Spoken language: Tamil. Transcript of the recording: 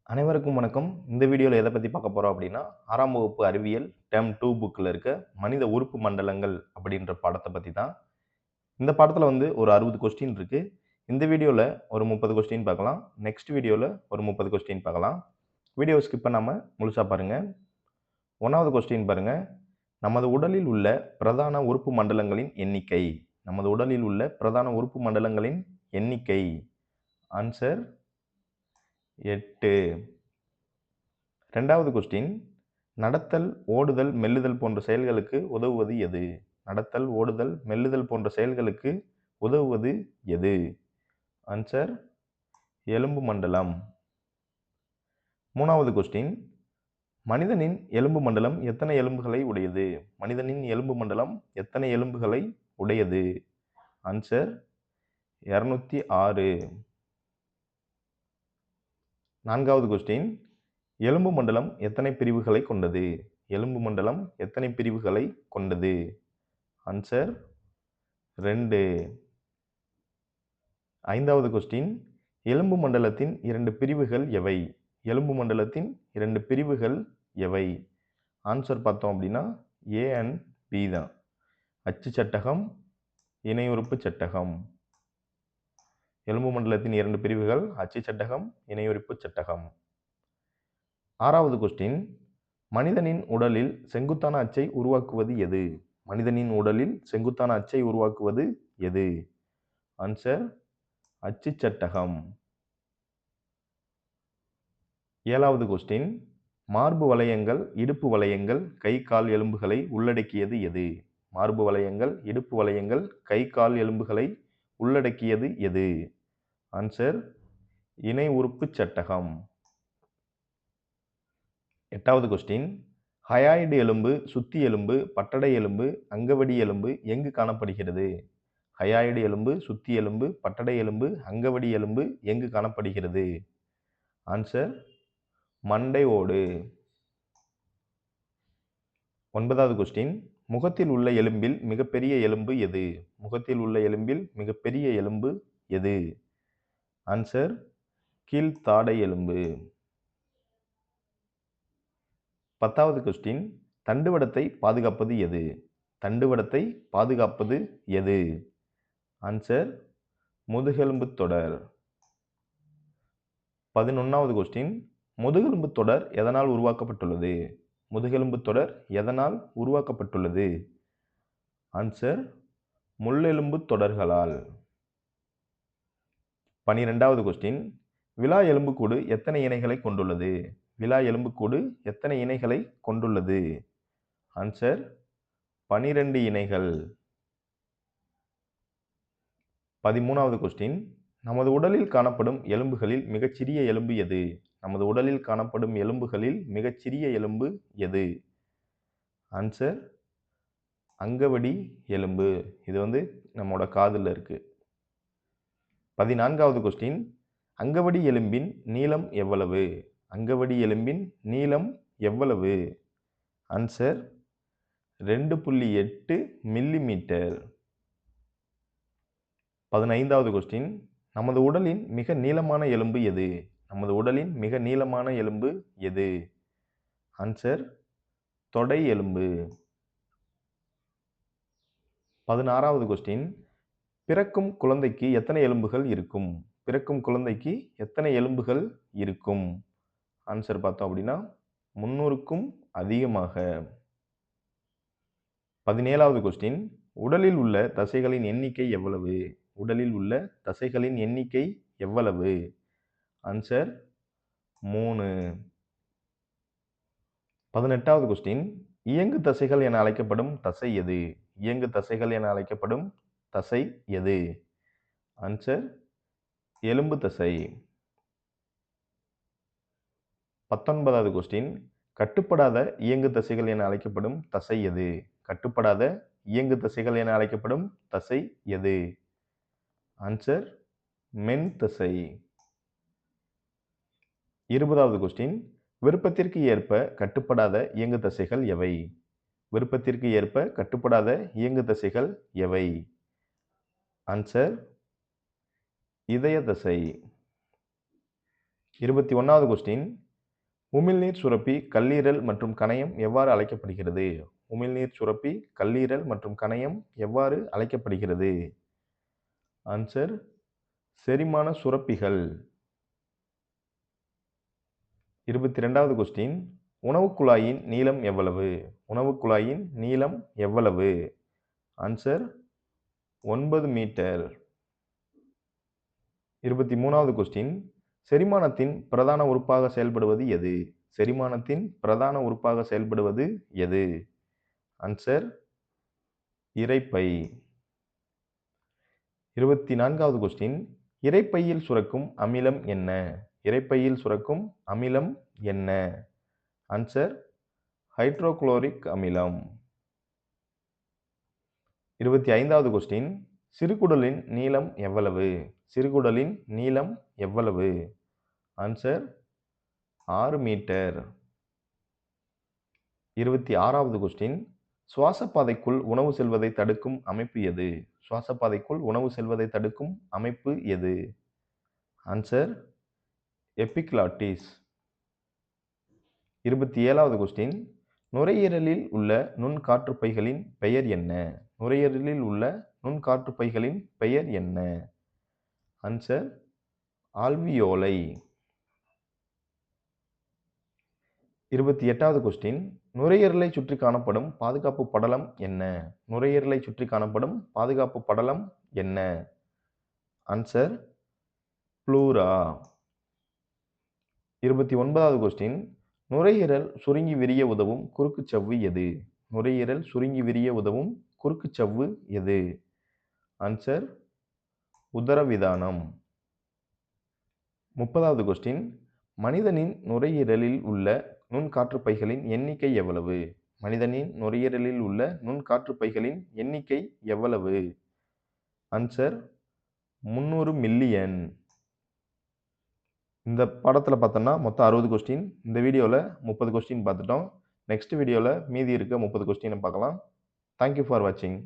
அனைவருக்கும் வணக்கம். இந்த வீடியோல எத பத்தி பார்க்க போறோம் அப்படின்னா, 6ஆம் வகுப்பு அறிவியல் டெர்ம் 2 புக்ல இருக்க மனித உறுப்பு மண்டலங்கள் அப்படின்ற பாடத்த பத்தி தான். இந்த பாடத்துல ஒரு 60 கொஸ்டின் இருக்கு. இந்த வீடியோல ஒரு 30 கொஸ்டின் பார்க்கலாம். நெக்ஸ்ட் வீடியோல ஒரு 30 கொஸ்டின் பார்க்கலாம். வீடியோவ ஸ்கிப் பண்ணாம முழுசா பாருங்க. 1வது கொஸ்டின் பாருங்க. நமது உடலில் உள்ள பிரதான உறுப்பு மண்டலங்களின் எண்ணிக்கை. நமது உடலில் உள்ள பிரதான உறுப்பு மண்டலங்களின் எண்ணிக்கை. ஆன்சர் 8. 2வது கொஸ்டின். நடத்தல், ஓடுதல், மெல்லுதல் போன்ற செயல்களுக்கு உதவுவது எது? நடத்தல், ஓடுதல், மெல்லுதல் போன்ற செயல்களுக்கு உதவுவது எது? ஆன்சர் எலும்பு மண்டலம். 3வது கொஸ்டின். மனிதனின் எலும்பு மண்டலம் எத்தனை எலும்புகளை உடையது? மனிதனின் எலும்பு மண்டலம் எத்தனை எலும்புகளை உடையது? ஆன்சர் 206. 4வது கொஸ்டின். எலும்பு மண்டலம் எத்தனை பிரிவுகளை கொண்டது? எலும்பு மண்டலம் எத்தனை பிரிவுகளை கொண்டது? ஆன்சர் 2. 5வது கொஸ்டின். எலும்பு மண்டலத்தின் 2 பிரிவுகள் எவை? எலும்பு மண்டலத்தின் 2 பிரிவுகள் எவை? ஆன்சர் பார்த்தோம் அப்படின்னா ஏ அண்ட் பி தான். அச்சு சட்டகம், இணையுறுப்பு சட்டகம். எலும்பு மண்டலத்தின் 2 பிரிவுகள் அச்சு சட்டகம், இணையுறுப்பு சட்டகம். 6வது கொஸ்டின். மனிதனின் உடலில் செங்குத்தான அச்சை உருவாக்குவது எது? மனிதனின் உடலில் செங்குத்தான அச்சை உருவாக்குவது எது? ஆன்சர் அச்சு சட்டகம். 7வது கொஸ்டின். மார்பு வளையங்கள், இடுப்பு வளையங்கள், கை கால் எலும்புகளை உள்ளடக்கியது எது? மார்பு வளையங்கள், இடுப்பு வளையங்கள், கை கால் எலும்புகளை உள்ளடக்கியது எது? ஆன்சர் இணை உறுப்பு சட்டகம். 8வது கொஸ்டின். ஹயாய்டு எலும்பு, சுத்தி எலும்பு, பட்டடை எலும்பு, அங்கவடி எலும்பு எங்கு காணப்படுகிறது? ஹயாய்டு எலும்பு, சுத்தி எலும்பு, பட்டடை எலும்பு, அங்கவடி எலும்பு எங்கு காணப்படுகிறது? ஆன்சர் மண்டை ஓடு. 9வது கொஸ்டின். முகத்தில் உள்ள எலும்பில் மிகப்பெரிய எலும்பு எது? முகத்தில் உள்ள எலும்பில் மிகப்பெரிய எலும்பு எது? ஆன்சர் கீழ்த்தாடை எலும்பு. 10வது கொஸ்டின். தண்டுவடத்தை பாதுகாப்பது எது? தண்டுவடத்தை பாதுகாப்பது எது? ஆன்சர் முதுகெலும்பு தொடர். 11வது கொஸ்டின். முதுகெலும்பு தொடர் எதனால் உருவாக்கப்பட்டுள்ளது? முதுகெலும்பு தொடர் எதனால் உருவாக்கப்பட்டுள்ளது? ஆன்சர் முள்ளெலும்பு தொடர்களால். 12வது கொஸ்டின். விலா எலும்புக்கூடு எத்தனை இணைகளை கொண்டுள்ளது? விலா எலும்புக்கூடு எத்தனை இணைகளை கொண்டுள்ளது? ஆன்சர் 12 இணைகள். 13வது கொஸ்டின். நமது உடலில் காணப்படும் எலும்புகளில் மிகச்சிறிய எலும்பு எது? நமது உடலில் காணப்படும் எலும்புகளில் மிகச்சிறிய எலும்பு எது? ஆன்சர் அங்கவடி எலும்பு. இது நம்மோட காதுல இருக்கு. 14வது கொஸ்டின். அங்கவடி எலும்பின் நீளம் எவ்வளவு? அங்கவடி எலும்பின் நீளம் எவ்வளவு? Answer 2.8 millimetre. 15வது கொஸ்டின். நமது உடலின் மிக நீளமான எலும்பு எது? நமது உடலின் மிக நீளமான எலும்பு எது? ஆன்சர் தொடை எலும்பு. 16வது கொஸ்டின். பிறக்கும் குழந்தைக்கு எத்தனை எலும்புகள் இருக்கும்? பிறக்கும் குழந்தைக்கு எத்தனை எலும்புகள் இருக்கும்? ஆன்சர் பார்த்தோம் அப்படின்னா 300க்கும் அதிகமாக. 17வது கொஸ்டின். உடலில் உள்ள தசைகளின் எண்ணிக்கை எவ்வளவு? உடலில் உள்ள தசைகளின் எண்ணிக்கை எவ்வளவு? ஆன்சர் 3. 18வது கொஸ்டின். இயங்கு தசைகள் என அழைக்கப்படும் தசை எது? இயங்கு தசைகள் என அழைக்கப்படும் தசை எது? ஆன்சர் எலும்பு தசை. 19வது கொஸ்டின். கட்டுப்படாத இயங்கு தசைகள் என அழைக்கப்படும் தசை எது? கட்டுப்படாத இயங்கு தசைகள் என அழைக்கப்படும் தசை எது? ஆன்சர் மென் தசை. 20வது கொஸ்டின். விருப்பத்திற்கு ஏற்ப கட்டுப்படாத இயங்கு தசைகள் எவை? விருப்பத்திற்கு ஏற்ப கட்டுப்படாத இயங்கு தசைகள் எவை? ஆன்சர் இதய தசை. 21வது கொஸ்டின். உமிழ்நீர் சுரப்பி, கல்லீரல் மற்றும் கணையம் எவ்வாறு அழைக்கப்படுகிறது? உமிழ்நீர் சுரப்பி, கல்லீரல் மற்றும் கணையம் எவ்வாறு அழைக்கப்படுகிறது? ஆன்சர் செரிமான சுரப்பிகள். 22வது கொஸ்டின். உணவுக் குழாயின் நீளம் எவ்வளவு? உணவுக் குழாயின் நீளம் எவ்வளவு? Answer 9 metre. 23வது கொஸ்டின். செரிமானத்தின் பிரதான உறுப்பாக செயல்படுவது எது? செரிமானத்தின் பிரதான உறுப்பாக செயல்படுவது எது? ஆன்சர் இரைப்பை. 24வது கொஸ்டின். இரைப்பையில் சுரக்கும் அமிலம் என்ன? இரைப்பையில் சுரக்கும் அமிலம் என்ன? ஆன்சர் ஹைட்ரோகுளோரிக் அமிலம். 25வது கொஸ்டின். சிறுகுடலின் நீளம் எவ்வளவு? சிறுகுடலின் நீளம் எவ்வளவு? Answer 6 metre. 26வது கொஸ்டின். சுவாசப்பாதைக்குள் உணவு செல்வதை தடுக்கும் அமைப்பு எது? சுவாசப்பாதைக்குள் உணவு செல்வதை தடுக்கும் அமைப்பு எது? Answer epiglottis. 27வது கொஸ்டின். நுரையீரலில் உள்ள நுண்காற்றுப்பைகளின் பெயர் என்ன? நுரையீரலில் உள்ள நுண்காற்றுப்பைகளின் பெயர் என்ன? Answer alveoli. 28வது கொஸ்டின். நுரையீரலை சுற்றி காணப்படும் பாதுகாப்பு படலம் என்ன? நுரையீரலை சுற்றி காணப்படும் பாதுகாப்பு படலம் என்ன? Answer pleura. 29வது கொஸ்டின். நுரையீரல் சுருங்கி விரிய உதவும் குறுக்குச் சவ்வு எது? நுரையீரல் சுருங்கி விரிய உதவும் குறுக்குச் சவ்வு எது? ஆன்சர் உதரவிதானம். 30வது கொஸ்டின். மனிதனின் நுரையீரலில் உள்ள நுண்காற்றுப்பைகளின் எண்ணிக்கை எவ்வளவு? மனிதனின் நுரையீரலில் உள்ள நுண்காற்றுப்பைகளின் எண்ணிக்கை எவ்வளவு? Answer 300 million. இந்த பாடத்தில் பார்த்தோம்னா மொத்தம் 60 கொஸ்டின். இந்த வீடியோவில் 30 கொஸ்டின் பார்த்துட்டோம். நெக்ஸ்ட் வீடியோவில் மீதி இருக்க 30 கொஸ்டினை பார்க்கலாம். தேங்க்யூ ஃபார் வாட்சிங்.